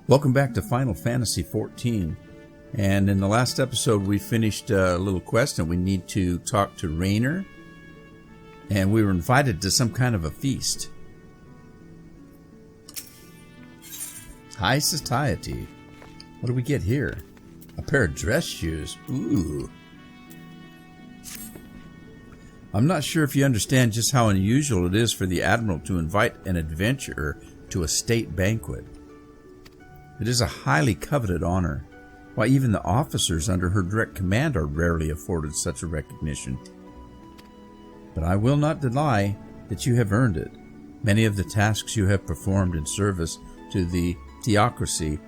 Welcome back to Final Fantasy XIV. And in the last episode, we finished a little quest and we need to talk to Raynor. And we were invited to some kind of a feast. High society. What do we get here? A pair of dress shoes. Ooh. I'm not sure if you understand just how unusual it is for the Admiral to invite an adventurer to a state banquet. It is a highly coveted honor. Why, even the officers under her direct command are rarely afforded such a recognition. But I will not deny that you have earned it. Many of the tasks you have performed in service to the theocracy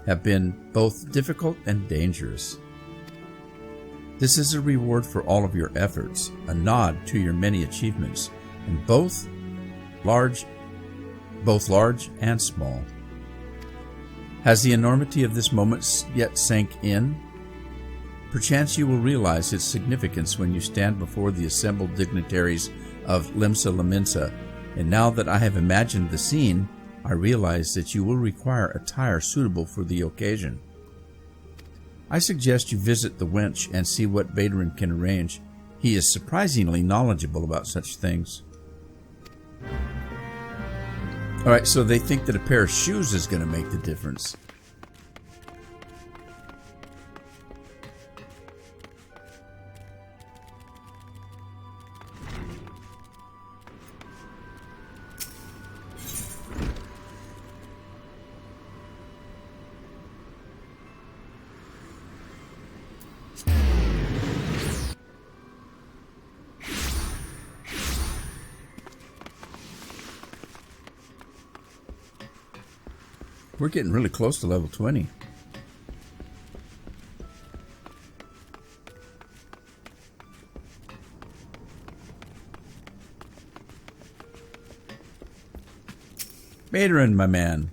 have been both difficult and dangerous. This is a reward for all of your efforts, a nod to your many achievements, and both large and small. Has the enormity of this moment yet sank in? Perchance you will realize its significance when you stand before the assembled dignitaries of Limsa Lominsa, and now that I have imagined the scene, I realize that you will require attire suitable for the occasion. I suggest you visit the wench and see what Baderin can arrange. He is surprisingly knowledgeable about such things. Alright, so they think that a pair of shoes is going to make the difference. We're getting really close to level 20. Baderin, my man.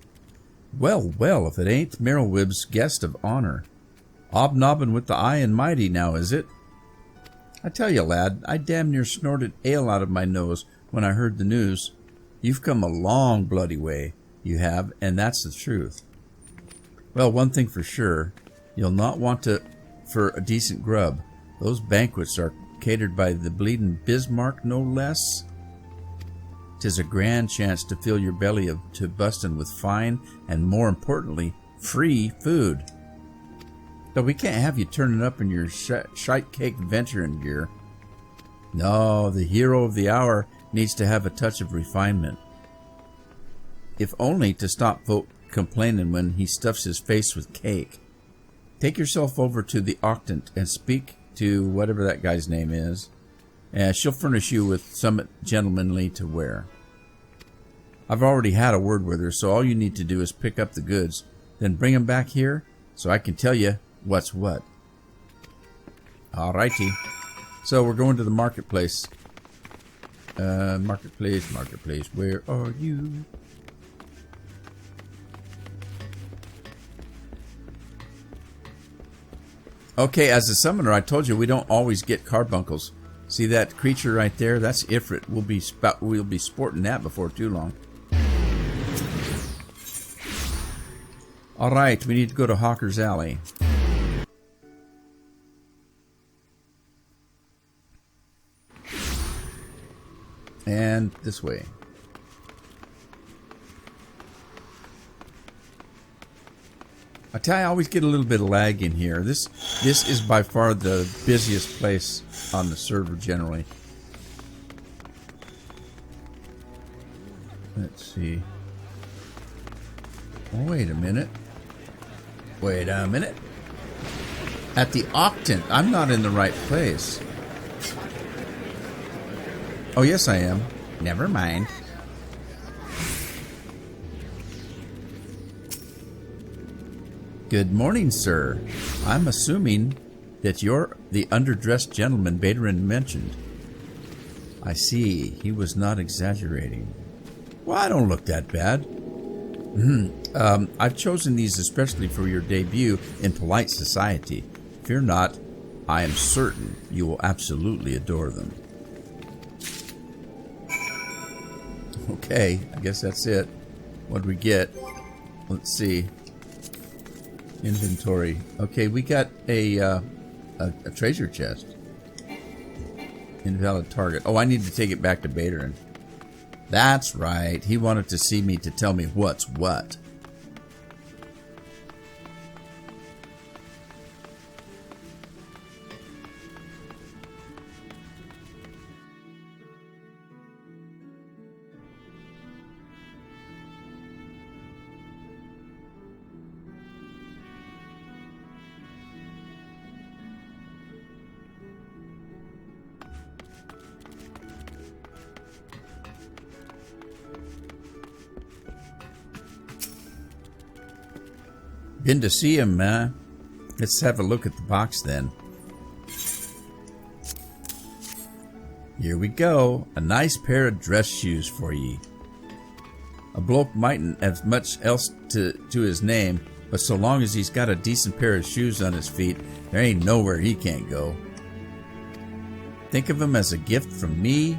Well, if it ain't Merylwib's guest of honor. Obnobbing with the high and mighty now, is it? I tell you, lad, I damn near snorted ale out of my nose when I heard the news. You've come a long bloody way. You have, and that's the truth. Well, one thing for sure, you'll not want to for a decent grub. Those banquets are catered by the bleeding Bismarck, no less. 'Tis a grand chance to fill your belly to bustin' with fine and, more importantly, free food. But we can't have you turning up in your shite cake venturing gear. No, the hero of the hour needs to have a touch of refinement. If only to stop folk complaining when he stuffs his face with cake. Take yourself over to the Octant and speak to whatever that guy's name is, and she'll furnish you with some gentlemanly to wear. I've already had a word with her, so all you need to do is pick up the goods, then bring them back here so I can tell you what's what. Alrighty. So we're going to the marketplace. Marketplace, where are you? Okay, as a summoner, I told you we don't always get carbuncles. See that creature right there? That's Ifrit. We'll be sporting that before too long. All right, we need to go to Hawker's Alley. And this way. I tell you, I always get a little bit of lag in here. This is by far the busiest place on the server generally. Let's see. Oh, wait a minute. At the Octant, I'm not in the right place. Oh, yes, I am. Never mind. Good morning, sir. I'm assuming that you're the underdressed gentleman Baderin mentioned. I see. He was not exaggerating. Well, I don't look that bad. I've chosen these especially for your debut in polite society. Fear not. I am certain you will absolutely adore them. Okay, I guess that's it. What do we get? Let's see. Inventory. Okay, we got a treasure chest. Invalid target. Oh, I need to take it back to Baterin. That's right. He wanted to see me to tell me what's what. Been to see him, man. Let's have a look at the box then. Here we go. A nice pair of dress shoes for ye. A bloke mightn't have much else to his name, but so long as he's got a decent pair of shoes on his feet, there ain't nowhere he can't go. Think of him as a gift from me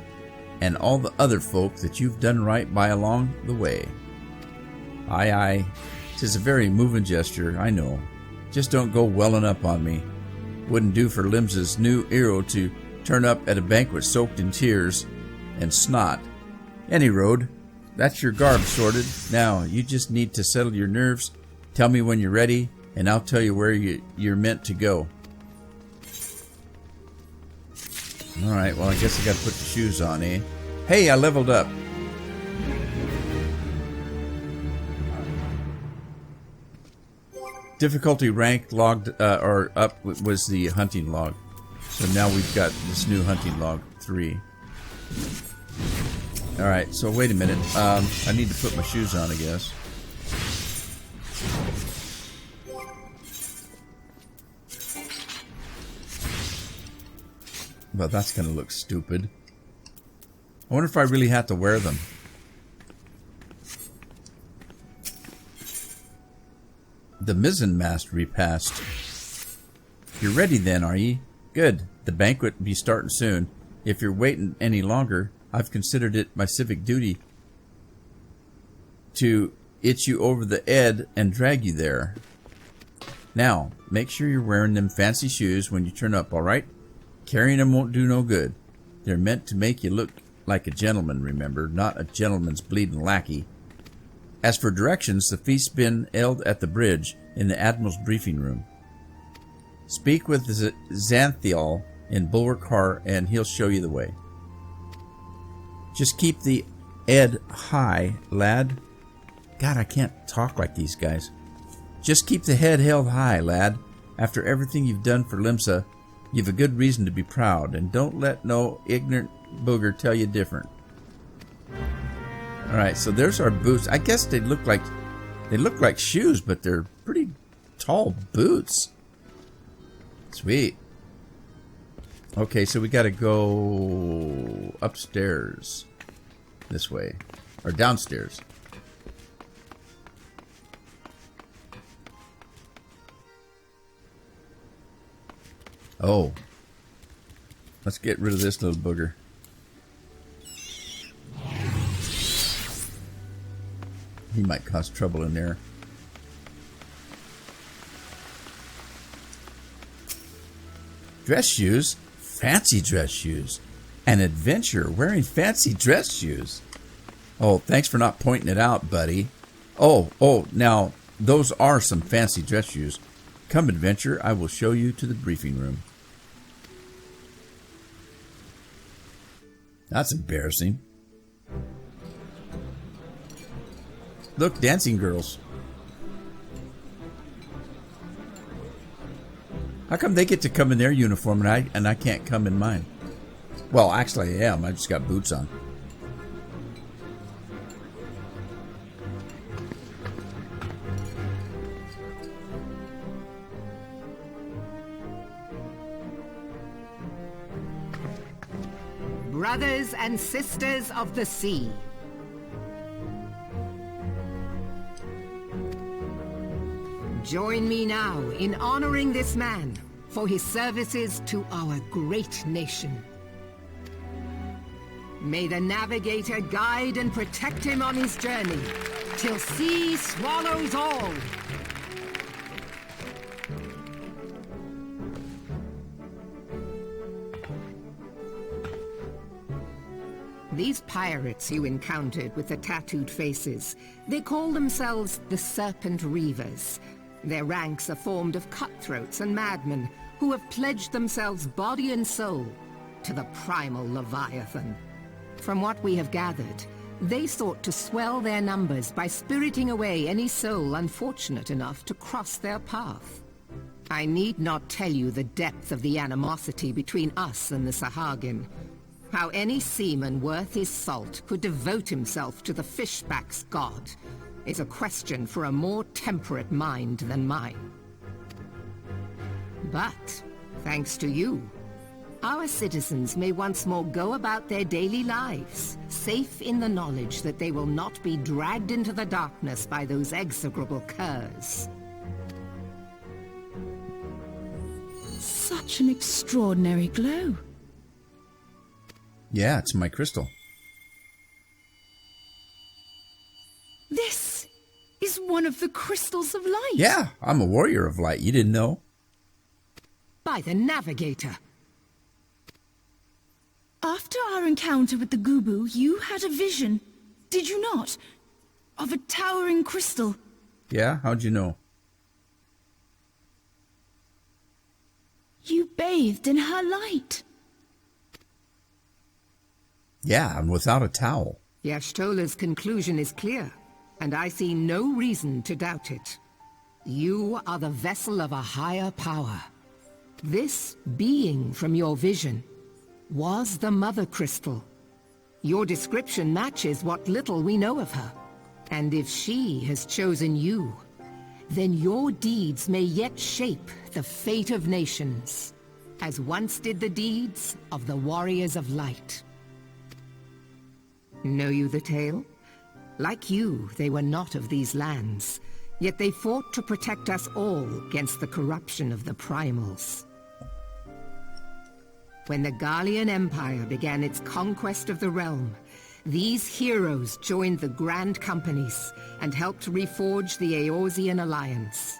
and all the other folk that you've done right by along the way. Aye, aye. 'Tis a very moving gesture, I know. Just don't go welling up on me. Wouldn't do for Limsa's new hero to turn up at a banquet soaked in tears and snot. Any road, that's your garb sorted. Now, you just need to settle your nerves, tell me when you're ready, and I'll tell you where you're meant to go. Alright, well I guess I gotta put the shoes on, eh? Hey, I leveled up. Difficulty rank logged or up was the hunting log. So now we've got this new hunting log 3. Alright, so wait a minute. I need to put my shoes on, I guess. Well, that's going to look stupid. I wonder if I really have to wear them. The mizzenmast repassed. You're ready then, are ye? Good. The banquet be starting soon. If you're waiting any longer, I've considered it my civic duty to itch you over the head and drag you there. Now, make sure you're wearing them fancy shoes when you turn up, all right? Carrying them won't do no good. They're meant to make you look like a gentleman, remember, not a gentleman's bleeding lackey. As for directions, the feast's been held at the bridge in the Admiral's briefing room. Speak with Xanthial in Bulwark Har, and he'll show you the way. Just keep the head high, lad. God, I can't talk like these guys. Just keep the head held high, lad. After everything you've done for Limsa, you've a good reason to be proud, and don't let no ignorant booger tell you different. Alright, so there's our boots. I guess they look like shoes, but they're pretty tall boots. Sweet. Okay, so we gotta go upstairs. This way. Or downstairs. Oh. Let's get rid of this little booger. He might cause trouble in there. Dress shoes? Fancy dress shoes. An adventure wearing fancy dress shoes. Oh, thanks for not pointing it out, buddy. Oh, now, those are some fancy dress shoes. Come, adventure, I will show you to the briefing room. That's embarrassing. Look, dancing girls. How come they get to come in their uniform and I can't come in mine? Well, actually I am. I just got boots on. Brothers and sisters of the sea. Join me now in honoring this man for his services to our great nation. May the navigator guide and protect him on his journey till sea swallows all. These pirates you encountered with the tattooed faces, they call themselves the Serpent Reavers. Their ranks are formed of cutthroats and madmen who have pledged themselves body and soul to the primal Leviathan. From what we have gathered, they sought to swell their numbers by spiriting away any soul unfortunate enough to cross their path. I need not tell you the depth of the animosity between us and the Sahagin. How any seaman worth his salt could devote himself to the fishback's god is a question for a more temperate mind than mine. But, thanks to you, our citizens may once more go about their daily lives, safe in the knowledge that they will not be dragged into the darkness by those execrable curs. Such an extraordinary glow. Yeah, it's my crystal. This is one of the crystals of light. Yeah, I'm a warrior of light. You didn't know? By the Navigator. After our encounter with the Gubu, you had a vision, did you not? Of a towering crystal. Yeah, how'd you know? You bathed in her light. Yeah, and without a towel. Yashtola's conclusion is clear, and I see no reason to doubt it. You are the vessel of a higher power. This being from your vision was the Mother Crystal. Your description matches what little we know of her. And if she has chosen you, then your deeds may yet shape the fate of nations, as once did the deeds of the Warriors of Light. Know you the tale? Like you, they were not of these lands, yet they fought to protect us all against the corruption of the Primals. When the Garlean Empire began its conquest of the realm, these heroes joined the Grand Companies and helped reforge the Eorzean Alliance.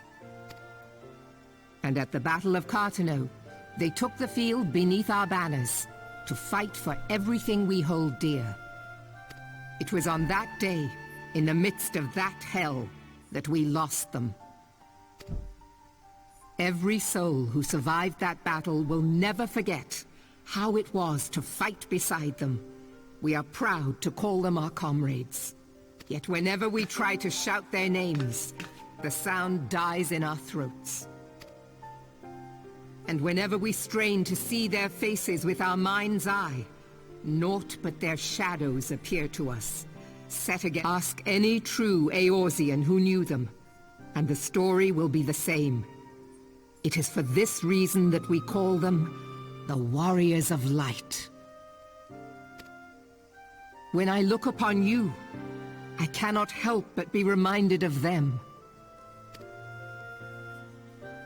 And at the Battle of Cartano, they took the field beneath our banners to fight for everything we hold dear. It was on that day, in the midst of that hell, that we lost them. Every soul who survived that battle will never forget how it was to fight beside them. We are proud to call them our comrades. Yet whenever we try to shout their names, the sound dies in our throats. And whenever we strain to see their faces with our mind's eye, naught but their shadows appear to us, set against. Ask any true Eorzean who knew them, and the story will be the same. It is for this reason that we call them the Warriors of Light. When I look upon you, I cannot help but be reminded of them.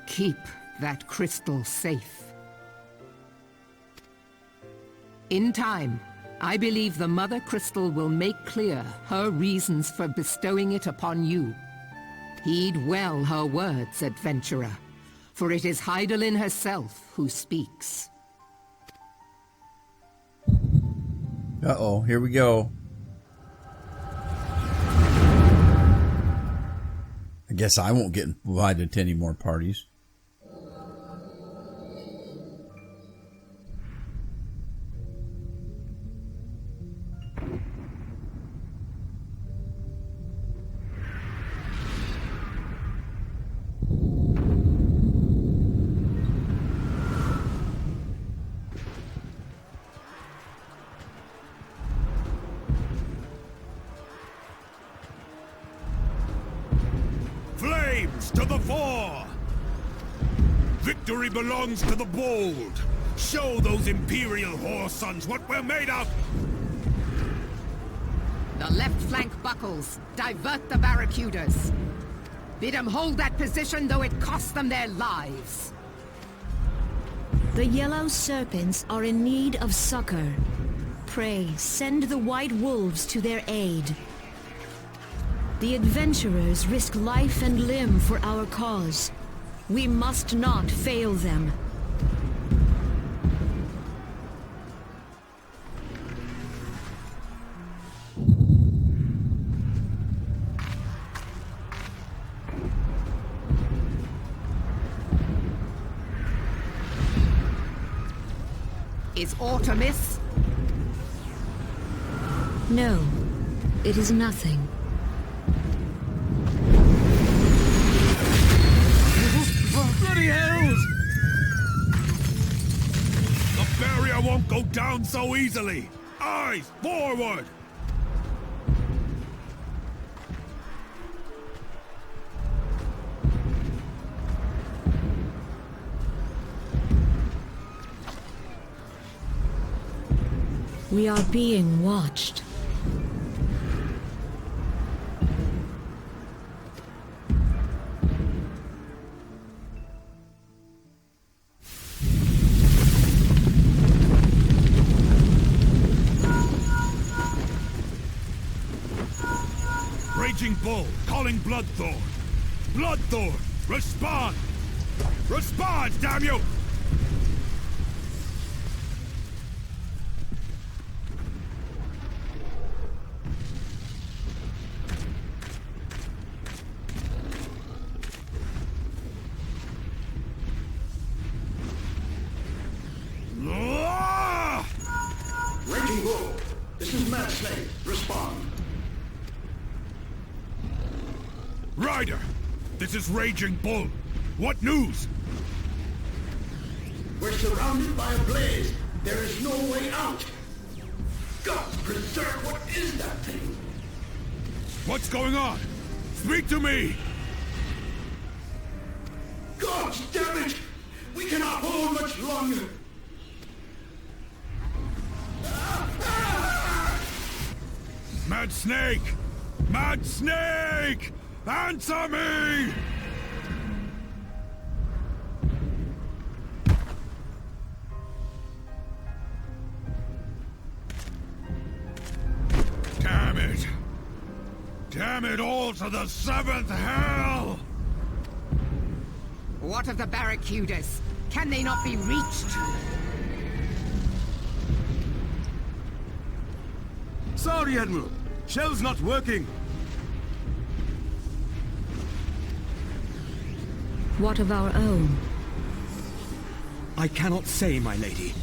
Keep that crystal safe. In time, I believe the Mother Crystal will make clear her reasons for bestowing it upon you. Heed well her words, adventurer, for it is Hydaelyn herself who speaks. Uh-oh, here we go. I guess I won't get invited to any more parties. To the fore! Victory belongs to the bold! Show those Imperial whore sons what we're made of! The left flank buckles. Divert the barracudas. Bid them hold that position, though it costs them their lives. The yellow serpents are in need of succor. Pray, send the white wolves to their aid. The adventurers risk life and limb for our cause. We must not fail them. Is aught amiss? No, it is nothing. Bloody hells! The barrier won't go down so easily! Eyes forward! We are being watched. Raging Bull, calling Bloodthorn. Bloodthorn, respond! Respond, damn you! Raging Bull, this is Mad Snake. Respond. Ryder, this is Raging Bull. What news? We're surrounded by a blaze. There is no way out. God preserve, what is that thing? What's going on? Speak to me! God damn it! We cannot hold much longer. Mad Snake! Mad Snake! Answer me! Damn it! Damn it all to the seventh hell! What of the barracudas? Can they not be reached? Sorry, Admiral. Shell's not working. What of our own? I cannot say, my lady.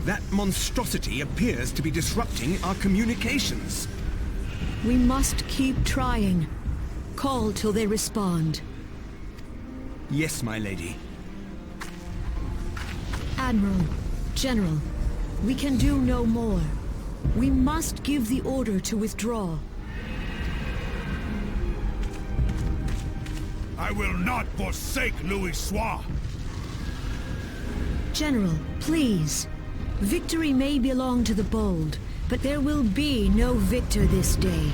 That monstrosity appears to be disrupting our communications. We must keep trying. Call till they respond. Yes, my lady. Admiral, General, we can do no more. We must give the order to withdraw. I will not forsake Louis Soir. General, please. Victory may belong to the bold, but there will be no victor this day.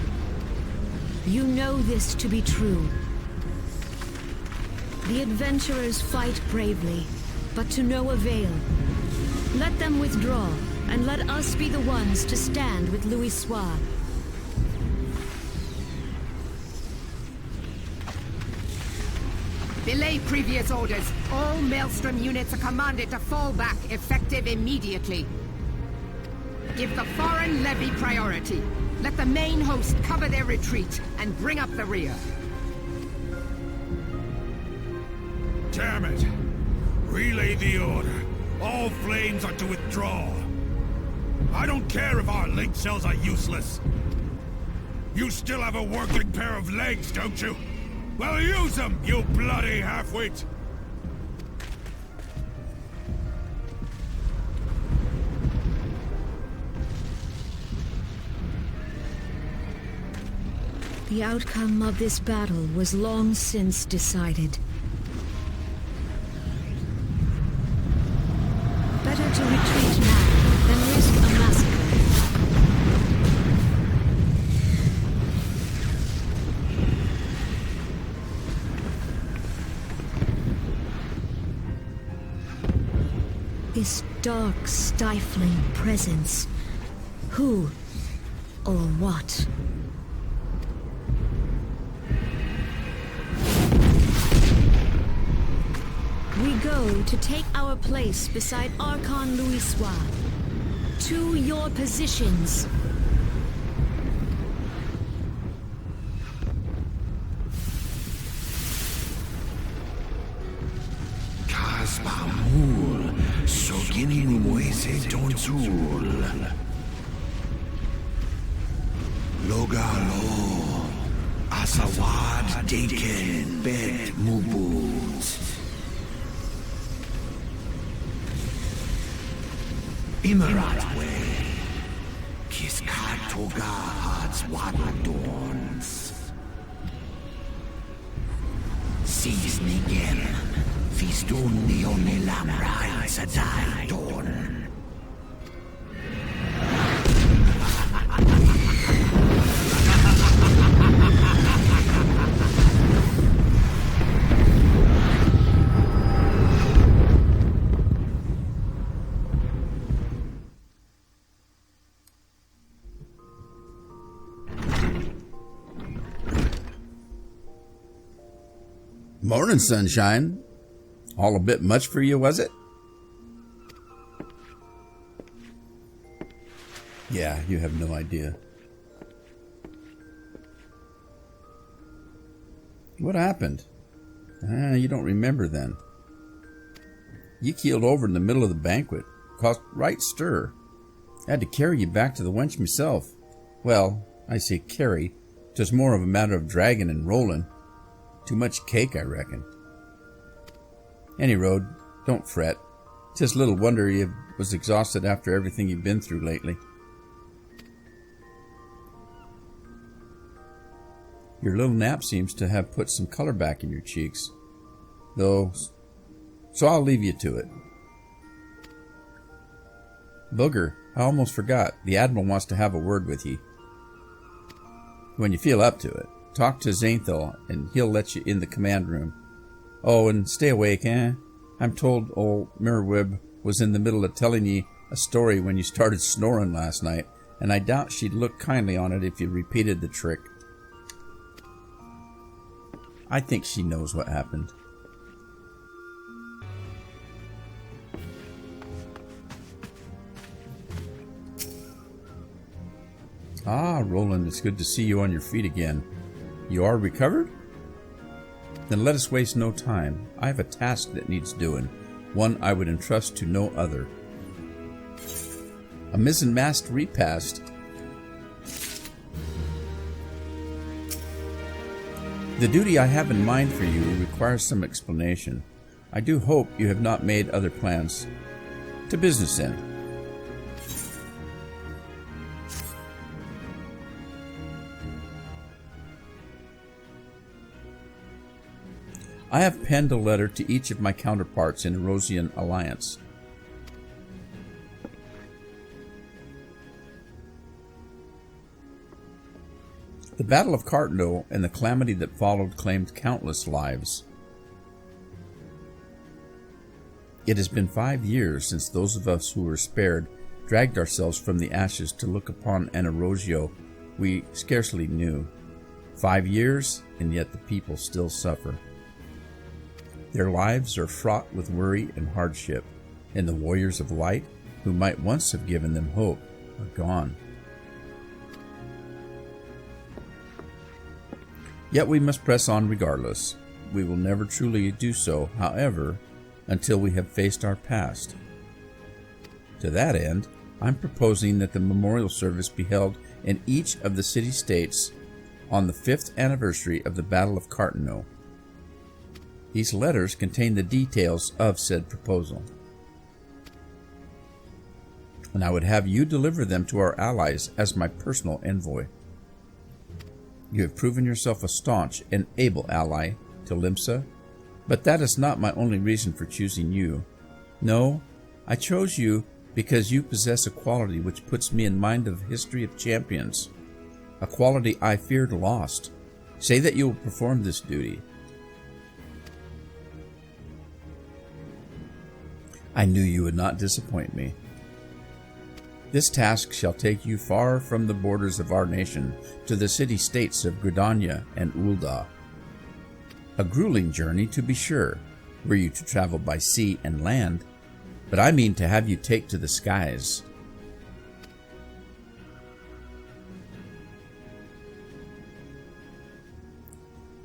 You know this to be true. The adventurers fight bravely, but to no avail. Let them withdraw, and let us be the ones to stand with Louis Soir. Belay previous orders. All Maelstrom units are commanded to fall back, effective immediately. Give the foreign levy priority. Let the main host cover their retreat and bring up the rear. Damn it! Relay the order. All flames are to withdraw. I don't care if our link cells are useless. You still have a working pair of legs, don't you? Well, use them, you bloody half-wit! The outcome of this battle was long since decided. Better to retreat now than risk a massacre. This dark, stifling presence. Who or what? We go to take our place beside Archon Louis Soir. To your positions. Kasbamul, Soki Ginin Moise Tonsul. Logalo. Asawad Deken Bet Mubut. Imaratwe. Kiskat Toga Hads Wadadorns. Sis Nigel. Fistun Nione Lamra Sadai Dorn. Morning, sunshine. All a bit much for you, was it? Yeah, you have no idea. What happened? You don't remember then. You keeled over in the middle of the banquet. Caused right stir. I had to carry you back to the wench myself. Well, I say carry. 'Twas more of a matter of dragging and rolling. Too much cake, I reckon. Any road, don't fret. 'Tis little wonder you was exhausted after everything you've been through lately. Your little nap seems to have put some color back in your cheeks, though, so I'll leave you to it. Booger, I almost forgot. The Admiral wants to have a word with ye. When you feel up to it, talk to Zainthal, and he'll let you in the command room. Oh, and stay awake, eh? I'm told old Merwib was in the middle of telling ye a story when you started snoring last night, and I doubt she'd look kindly on it if you repeated the trick. I think she knows what happened. Ah, Roland, it's good to see you on your feet again. You are recovered? Then let us waste no time. I have a task that needs doing, one I would entrust to no other. A mizzen-mast repast. The duty I have in mind for you requires some explanation. I do hope you have not made other plans. To business then. I have penned a letter to each of my counterparts in Erosian Alliance. The Battle of Cartno and the calamity that followed claimed countless lives. It has been 5 years since those of us who were spared dragged ourselves from the ashes to look upon an Erosio we scarcely knew. 5 years, and yet the people still suffer. Their lives are fraught with worry and hardship, and the warriors of light, who might once have given them hope, are gone. Yet we must press on regardless. We will never truly do so, however, until we have faced our past. To that end, I'm proposing that the memorial service be held in each of the city-states on the 5th anniversary of the Battle of Cartno. These letters contain the details of said proposal, and I would have you deliver them to our allies as my personal envoy. You have proven yourself a staunch and able ally to Limsa, but that is not my only reason for choosing you. No, I chose you because you possess a quality which puts me in mind of the history of champions, a quality I feared lost. Say that you will perform this duty. I knew you would not disappoint me. This task shall take you far from the borders of our nation to the city-states of Gridania and Ul'dah. A grueling journey, to be sure, were you to travel by sea and land, but I mean to have you take to the skies.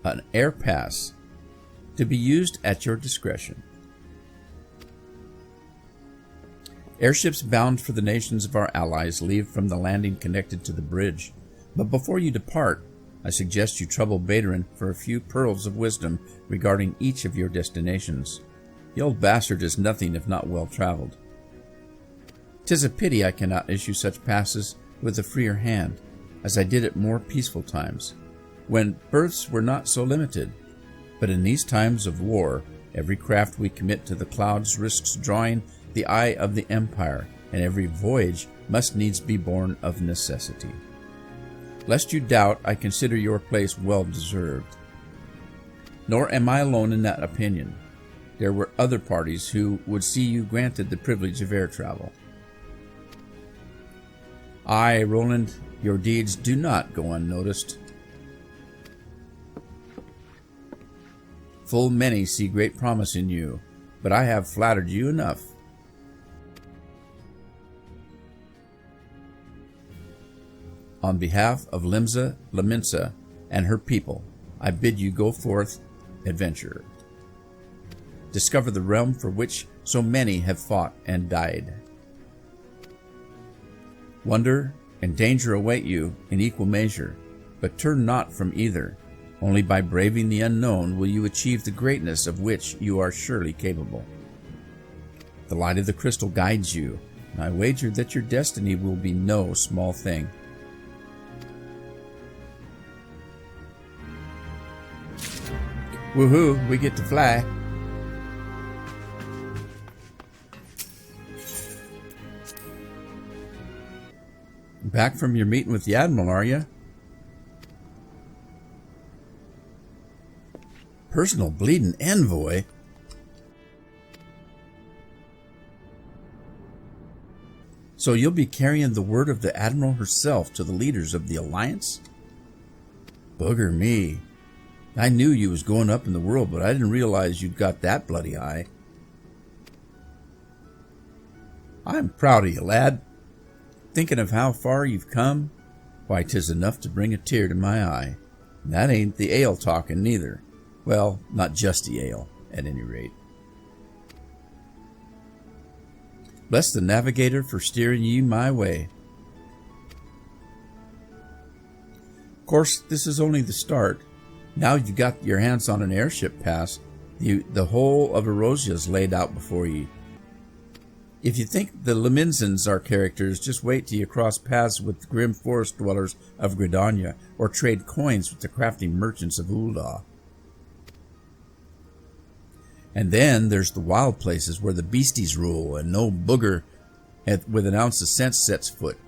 An air pass, to be used at your discretion. Airships bound for the nations of our allies leave from the landing connected to the bridge. But before you depart, I suggest you trouble Baderin for a few pearls of wisdom regarding each of your destinations. The old bastard is nothing if not well traveled. 'Tis a pity I cannot issue such passes with a freer hand, as I did at more peaceful times, when berths were not so limited. But in these times of war, every craft we commit to the clouds risks drawing the eye of the Empire, and every voyage must needs be born of necessity. Lest you doubt, I consider your place well deserved. Nor am I alone in that opinion. There were other parties who would see you granted the privilege of air travel. Aye, Roland, your deeds do not go unnoticed. Full many see great promise in you, but I have flattered you enough. On behalf of Limsa Laminsa and her people, I bid you go forth, adventurer. Discover the realm for which so many have fought and died. Wonder and danger await you in equal measure, but turn not from either. Only by braving the unknown will you achieve the greatness of which you are surely capable. The light of the crystal guides you, and I wager that your destiny will be no small thing. Woohoo, we get to fly. Back from your meeting with the Admiral, are you? Personal bleeding envoy? So you'll be carrying the word of the Admiral herself to the leaders of the Alliance? Bugger me. I knew you was going up in the world, but I didn't realize you'd got that bloody eye. I'm proud of you, lad. Thinking of how far you've come, why, 'tis enough to bring a tear to my eye. And that ain't the ale talking, neither. Well, not just the ale, at any rate. Bless the navigator for steering ye my way. Of course, this is only the start. Now you've got your hands on an airship pass, the whole of Erosia's laid out before ye. If you think the Leminsons are characters, just wait till you cross paths with the grim forest dwellers of Gridania, or trade coins with the crafty merchants of Ul'dah. And then there's the wild places where the beasties rule and no booger with an ounce of sense sets foot.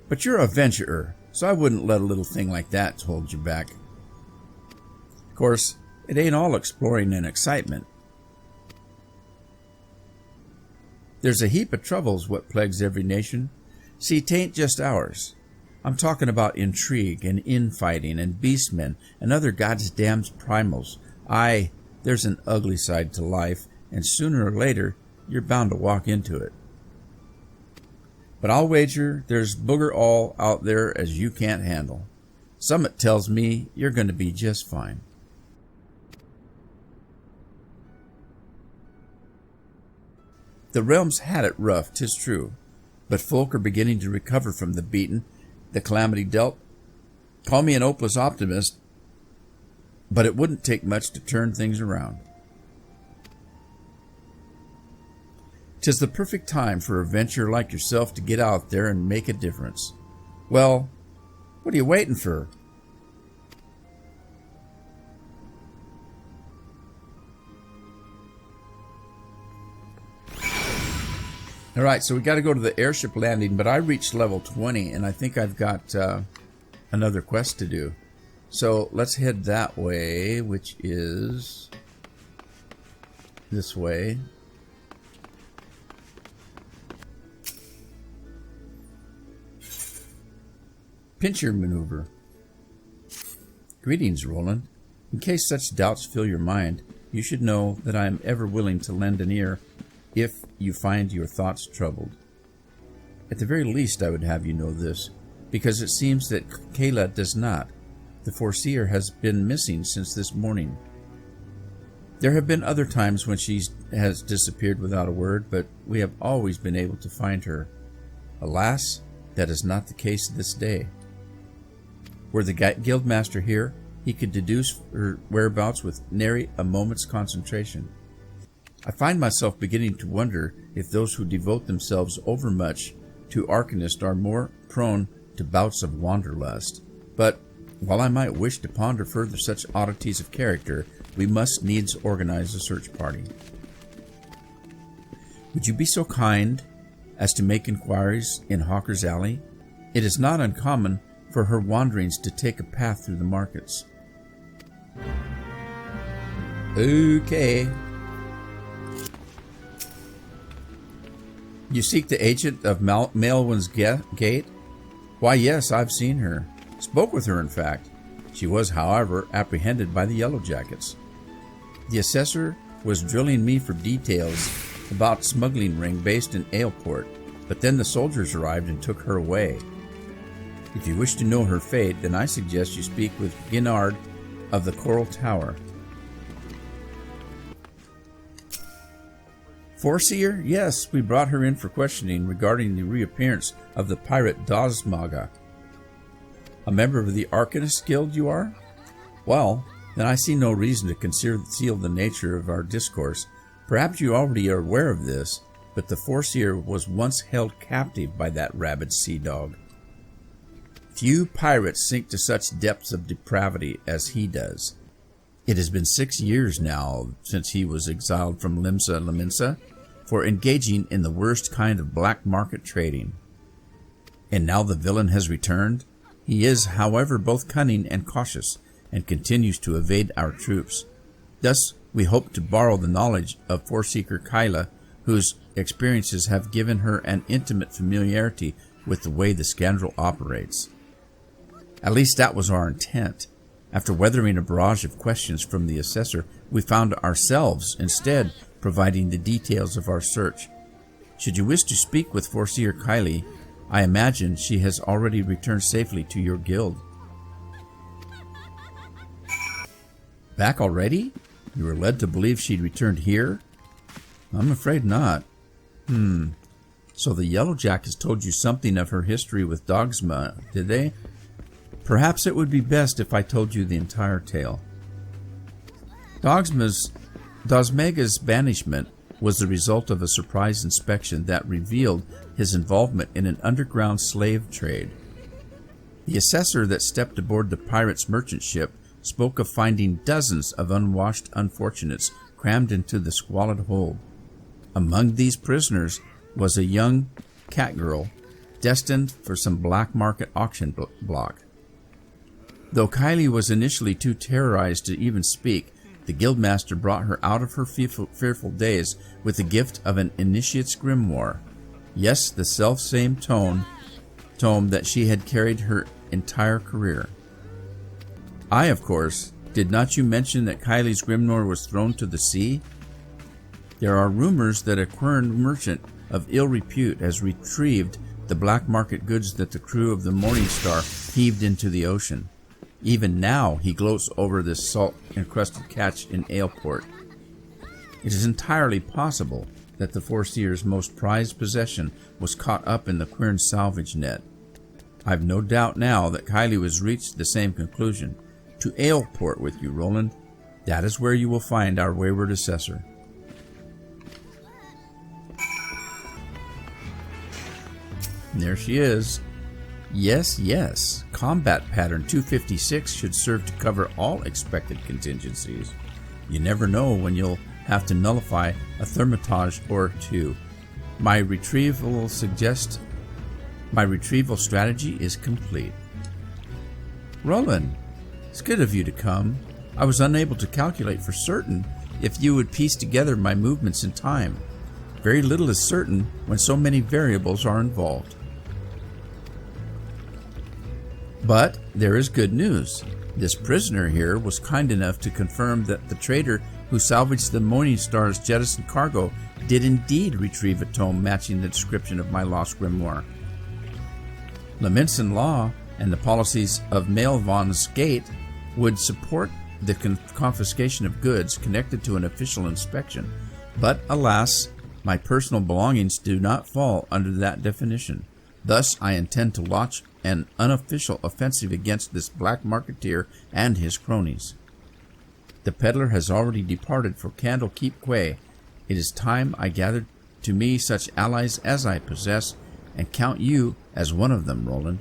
But you're a venturer, so I wouldn't let a little thing like that hold you back. Of course, it ain't all exploring and excitement. There's a heap of troubles what plagues every nation. See, 'tain't just ours. I'm talking about intrigue and infighting and beastmen and other goddamn primals. Aye, there's an ugly side to life, and sooner or later you're bound to walk into it. But I'll wager there's booger all out there as you can't handle. Summit tells me you're going to be just fine. The realm's had it rough, 'tis true, but folk are beginning to recover from the beating the calamity dealt. Call me an hopeless optimist, but it wouldn't take much to turn things around. 'Tis the perfect time for a venturer like yourself to get out there and make a difference. Well, what are you waiting for? All right, so we got to go to the airship landing, but I reached level 20, and I think I've got another quest to do. So let's head that way, which is this way. Pincher maneuver. Greetings, Roland. In case such doubts fill your mind, you should know that I am ever willing to lend an ear if you find your thoughts troubled. At the very least, I would have you know this, because it seems that Kayla does not. The Foreseer has been missing since this morning. There have been other times when she's has disappeared without a word, but we have always been able to find her. Alas, that is not the case this day. Were the guildmaster here, he could deduce her whereabouts with nary a moment's concentration. I find myself beginning to wonder if those who devote themselves overmuch to Arcanist are more prone to bouts of wanderlust. But while I might wish to ponder further such oddities of character, we must needs organize a search party. Would you be so kind as to make inquiries in Hawker's Alley? It is not uncommon for her wanderings to take a path through the markets. Okay. You seek the agent of Maelwyn's Gate? Why, yes, I've seen her. Spoke with her, in fact. She was, however, apprehended by the Yellow Jackets. The assessor was drilling me for details about smuggling ring based in Aleport, but then the soldiers arrived and took her away. If you wish to know her fate, then I suggest you speak with Ginnard of the Coral Tower. Foreseer? Yes, we brought her in for questioning regarding the reappearance of the pirate Dazmaga. A member of the Arcanist Guild you are? Well, then I see no reason to conceal the nature of our discourse. Perhaps you already are aware of this, but the Foreseer was once held captive by that rabid sea dog. Few pirates sink to such depths of depravity as he does. It has been 6 years now since he was exiled from Limsa Laminsa for engaging in the worst kind of black market trading. And now the villain has returned. He is, however, both cunning and cautious, and continues to evade our troops. Thus, we hope to borrow the knowledge of Forseeker Kyla, whose experiences have given her an intimate familiarity with the way the scoundrel operates. At least that was our intent. After weathering a barrage of questions from the assessor, we found ourselves instead providing the details of our search. Should you wish to speak with Forseer Kylie, I imagine she has already returned safely to your guild. Back already? You were led to believe she'd returned here? I'm afraid not. So the Yellow Jackets told you something of her history with Dogsma, did they? Perhaps it would be best if I told you the entire tale. Dazmega's banishment was the result of a surprise inspection that revealed his involvement in an underground slave trade. The assessor that stepped aboard the pirate's merchant ship spoke of finding dozens of unwashed unfortunates crammed into the squalid hold. Among these prisoners was a young cat girl destined for some black market auction block. Though Kylie was initially too terrorized to even speak, the guildmaster brought her out of her fearful days with the gift of an initiate's grimoire. Yes, the self-same tome that she had carried her entire career. Of course, did not you mention that Kylie's grimoire was thrown to the sea? There are rumors that a Quern merchant of ill repute has retrieved the black market goods that the crew of the Morning Star heaved into the ocean. Even now, he gloats over this salt-encrusted catch in Aleport. It is entirely possible that the Foreseer's most prized possession was caught up in the Quern salvage net. I've no doubt now that Kylie has reached the same conclusion. To Aleport with you, Roland. That is where you will find our wayward assessor. And there she is. Yes. Combat Pattern 256 should serve to cover all expected contingencies. You never know when you'll have to nullify a thermitage or two. My retrieval strategy is complete. Roland, it's good of you to come. I was unable to calculate for certain if you would piece together my movements in time. Very little is certain when so many variables are involved. But there is good news. This prisoner here was kind enough to confirm that the trader who salvaged the Morning Star's jettisoned cargo did indeed retrieve a tome matching the description of my lost grimoire. Laminsan law and the policies of Maelwyn's Gate would support the confiscation of goods connected to an official inspection. But alas, my personal belongings do not fall under that definition. Thus, I intend to launch an unofficial offensive against this black marketeer and his cronies. The peddler has already departed for Candlekeep Quay. It is time I gathered to me such allies as I possess, and count you as one of them, Roland.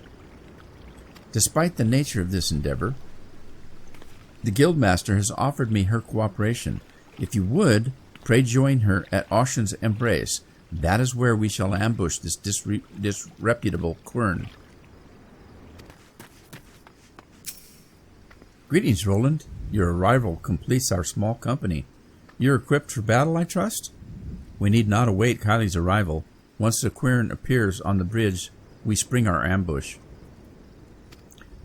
Despite the nature of this endeavor, the Guildmaster has offered me her cooperation. If you would, pray join her at Ocean's Embrace. That is where we shall ambush this disreputable quern. Greetings, Roland. Your arrival completes our small company. You're equipped for battle, I trust? We need not await Kylie's arrival. Once the quern appears on the bridge, we spring our ambush.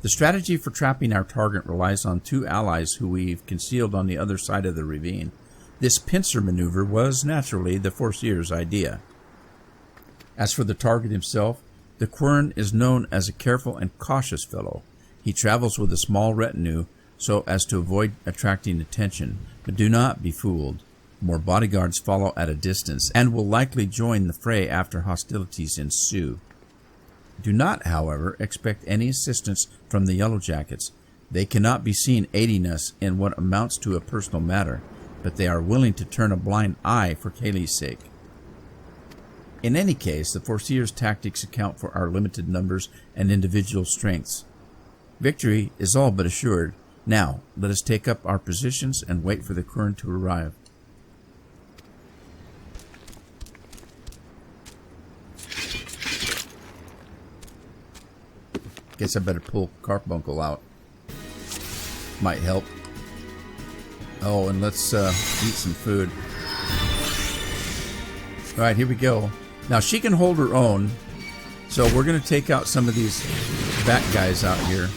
The strategy for trapping our target relies on two allies who we've concealed on the other side of the ravine. This pincer maneuver was, naturally, the Forcier's idea. As for the target himself, the quern is known as a careful and cautious fellow. He travels with a small retinue so as to avoid attracting attention, but do not be fooled. More bodyguards follow at a distance and will likely join the fray after hostilities ensue. Do not, however, expect any assistance from the Yellow Jackets. They cannot be seen aiding us in what amounts to a personal matter, but they are willing to turn a blind eye for Kaylee's sake. In any case, the Forcier's tactics account for our limited numbers and individual strengths. Victory is all but assured. Now, let us take up our positions and wait for the quern to arrive. Guess I better pull Carbuncle out. Might help. Oh, and let's eat some food. Alright, here we go. Now, she can hold her own, so we're going to take out some of these bat guys out here.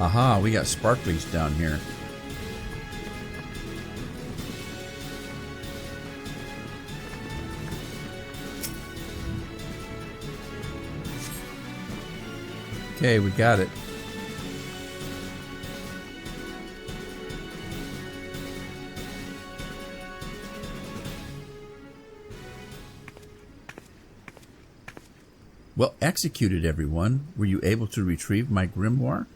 Aha, we got sparklies down here. Okay, we got it. Well executed, everyone. Were you able to retrieve my grimoire?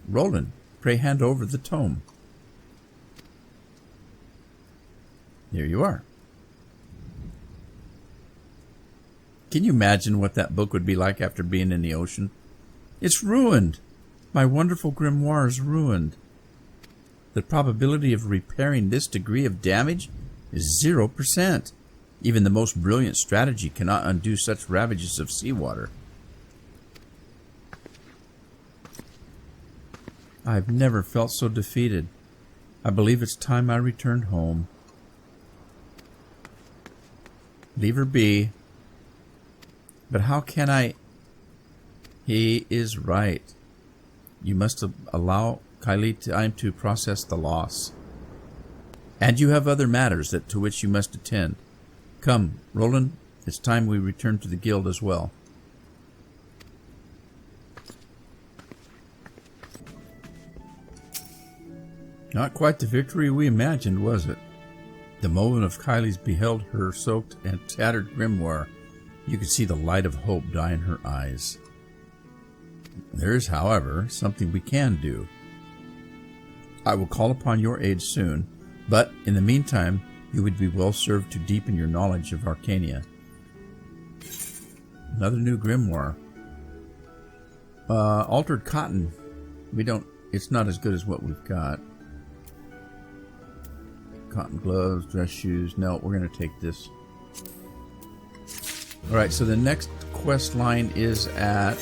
Roland, pray hand over the tome. Here you are. Can you imagine what that book would be like after being in the ocean? It's ruined. My wonderful grimoire is ruined. The probability of repairing this degree of damage is 0%. Even the most brilliant strategy cannot undo such ravages of seawater. I've never felt so defeated. I believe it's time I returned home. Leave her be. But how can I? He is right. You must allow Kylie time to process the loss. And you have other matters to which you must attend. Come, Roland, it's time we return to the guild as well. Not quite the victory we imagined, was it? The moment of Kylie's beheld her soaked and tattered grimoire, you could see the light of hope dye in her eyes. There is, however, something we can do. I will call upon your aid soon, but in the meantime, you would be well served to deepen your knowledge of Arcania. Another new grimoire. Altered cotton. It's not as good as what we've got. Cotton gloves, dress shoes. No, we're going to take this. Alright, so the next quest line is at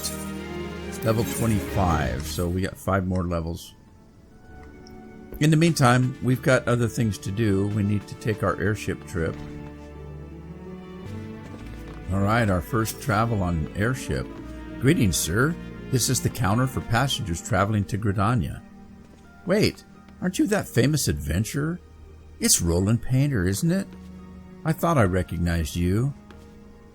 level 25. So we got 5 more levels. In the meantime, we've got other things to do. We need to take our airship trip. Alright, our first travel on airship. Greetings, sir. This is the counter for passengers traveling to Gridania. Wait, aren't you that famous adventurer? It's Roland Painter, isn't it? I thought I recognized you.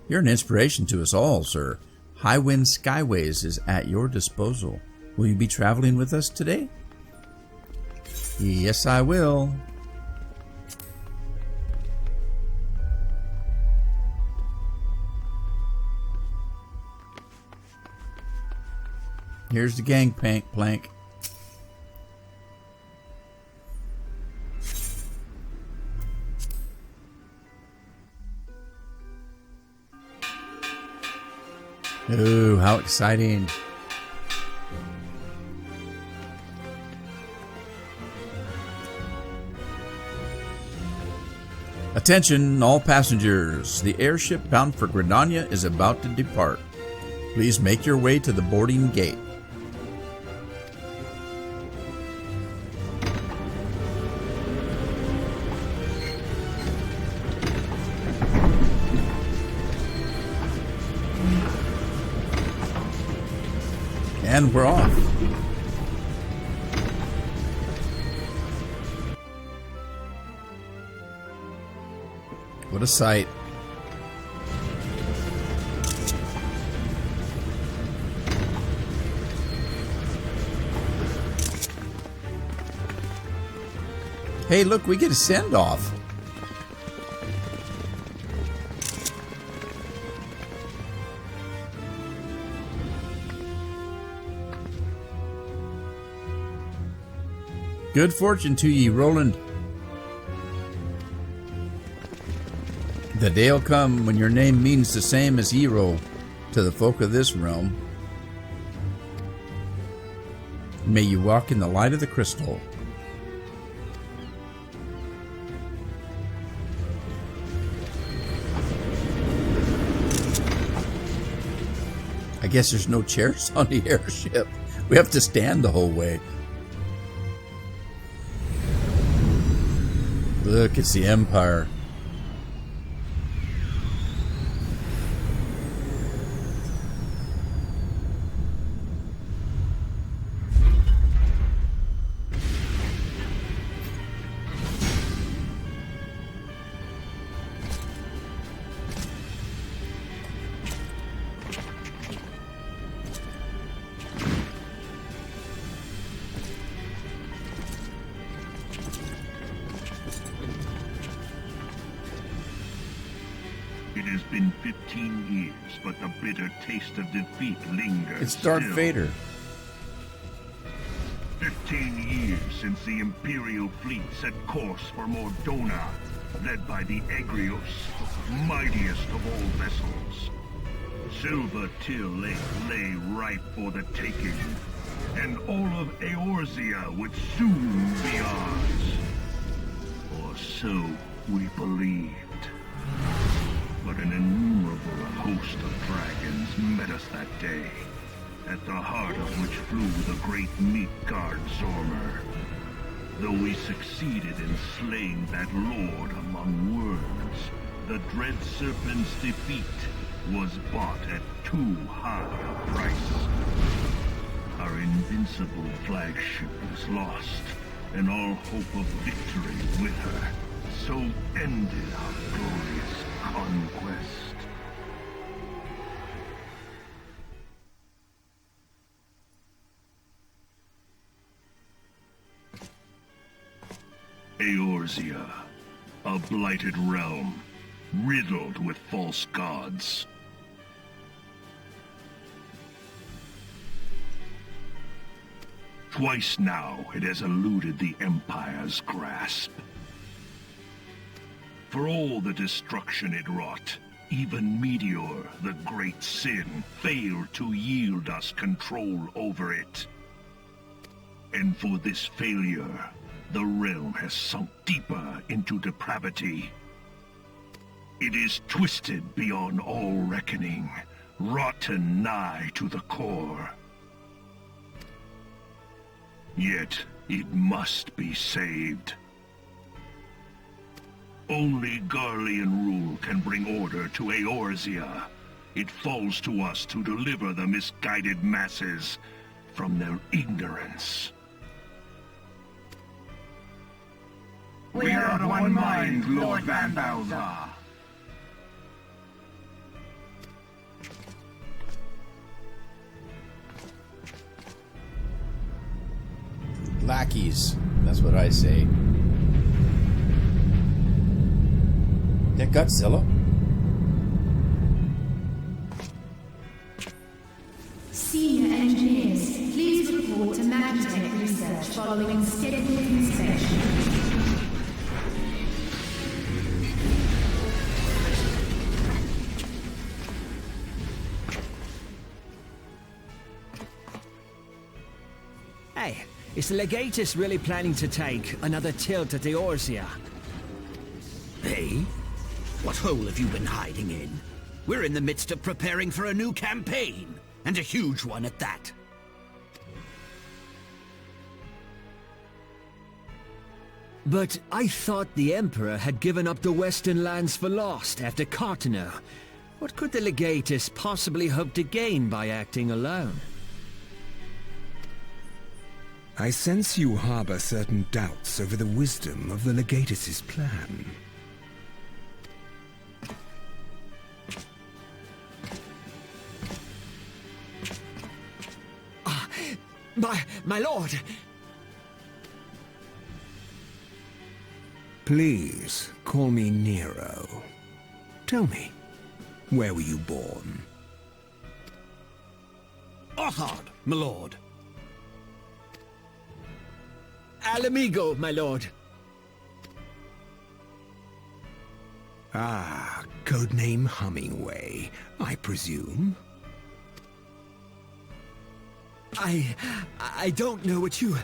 You're an inspiration to us all, sir. Highwind Skyways is at your disposal. Will you be traveling with us today? Yes, I will. Here's the gangplank. Ooh, how exciting. Attention, all passengers. The airship bound for Gridania is about to depart. Please make your way to the boarding gate. And we're off. What a sight. Hey, look, we get a send-off. Good fortune to ye, Roland. The day'll come when your name means the same as hero to the folk of this realm. May you walk in the light of the crystal. I guess there's no chairs on the airship. We have to stand the whole way. Look, it's the Empire. been 15 years, but the bitter taste of defeat lingers. It's Darth still. Vader. 15 years since the Imperial fleet set course for Mordona, led by the Egrios, mightiest of all vessels. Silver Till Lake lay ripe for the taking, and all of Eorzea would soon be ours. Or so we believed. But an innumerable host of dragons met us that day, at the heart of which flew the great Midgard Zormer. Though we succeeded in slaying that lord among worms, the dread serpent's defeat was bought at too high a price. Our invincible flagship was lost, and all hope of victory with her. So ended our glorious conquest. Eorzea, a blighted realm, riddled with false gods. Twice now it has eluded the Empire's grasp. For all the destruction it wrought, even Meteor, the great sin, failed to yield us control over it. And for this failure, the realm has sunk deeper into depravity. It is twisted beyond all reckoning, rotten nigh to the core. Yet, it must be saved. Only Garlean rule can bring order to Eorzea. It falls to us to deliver the misguided masses from their ignorance. We are of one mind, Lord Van Balzar. Lackeys. That's what I say. That Godzilla? Senior engineers, please report to Magitech research following scheduled inspection. Hey, is the Legatus really planning to take another tilt at Eorzea? Hey? What hole have you been hiding in? We're in the midst of preparing for a new campaign, and a huge one at that. But I thought the Emperor had given up the Western lands for lost after Carteneau. What could the Legatus possibly hope to gain by acting alone? I sense you harbor certain doubts over the wisdom of the Legatus's plan. My lord! Please, call me Nero. Tell me, where were you born? Othard, my lord. Alamigo, my lord. Ah, codename Hummingway, I presume. I don't know what you...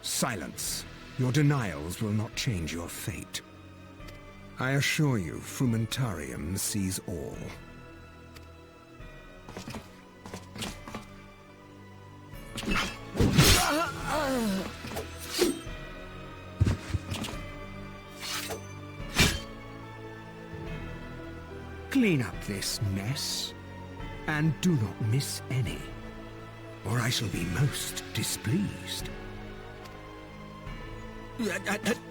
Silence. Your denials will not change your fate. I assure you, Frumentarium sees all. Clean up this mess, and do not miss any, or I shall be most displeased.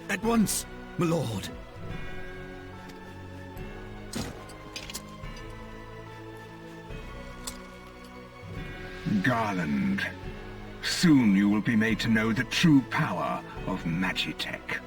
At once, my lord. Garland, soon you will be made to know the true power of Magitech.